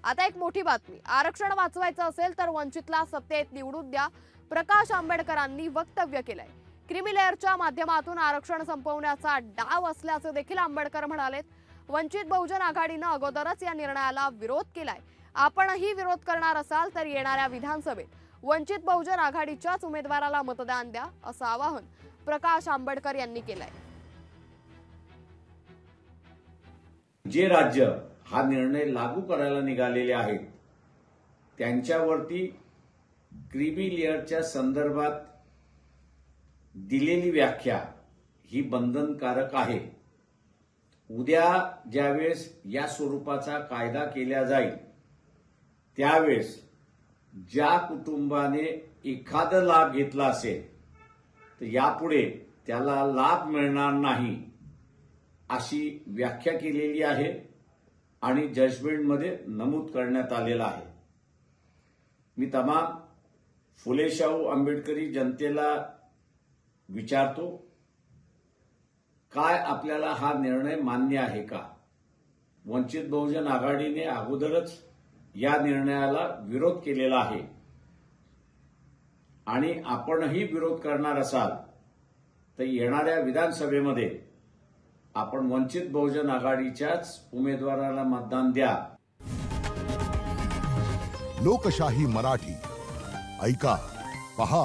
आता एक मोठी बातमी, आरक्षण वाचवायचं असेल तर वंचितला सत्तेत निवडून द्या, प्रकाश आंबेडकरांनी वक्तव्य केलंय। क्रीमी लेअरच्या माध्यमातून आरक्षण संपवण्याचा डाव असल्याचे देखील आंबेडकर म्हणालेत। वंचित बहुजन आघाडीनं अगोदरच या निर्णयाला विरोध केलाय। आपणही विरोध करणार असाल तर येणाऱ्या विधानसभेत वंचित बहुजन आघाडीच्याच उमेदवाराला मतदान द्या, असं आवाहन प्रकाश आंबेडकर यांनी केलंय। जे राज्य हा निर्णय लागू करायला निघालेले आहेत त्यांच्यावरती क्रीमी लेअरच्या संदर्भात दिलेली व्याख्या ही बंधनकारक आहे। उद्या ज्यावेळेस या स्वरूपाचा कायदा केला जाईल त्यावेळेस ज्या कुटुंबाने एखादा लाभ घेतला असेल तर यापुढे त्याला लाभ मिळणार नाही अशी व्याख्या केलेली आहे आणि जजमेंटमध्ये नमूद करण्यात आलेला आहे। मी तमाम फुले शाहू आंबेडकरी जनतेला विचारतो, काय आपल्याला हा निर्णय मान्य आहे का? वंचित बहुजन आघाडीने अगोदरच या निर्णयाला विरोध केलेला आहे आणि आपणही विरोध करणार असाल तर येणाऱ्या विधानसभेमध्ये आपण वंचित बहुजन आघाडीच्याच उमेदवाराला मतदान द्या। लोकशाही मराठी ऐका, पहा,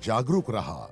जागरूक रहा।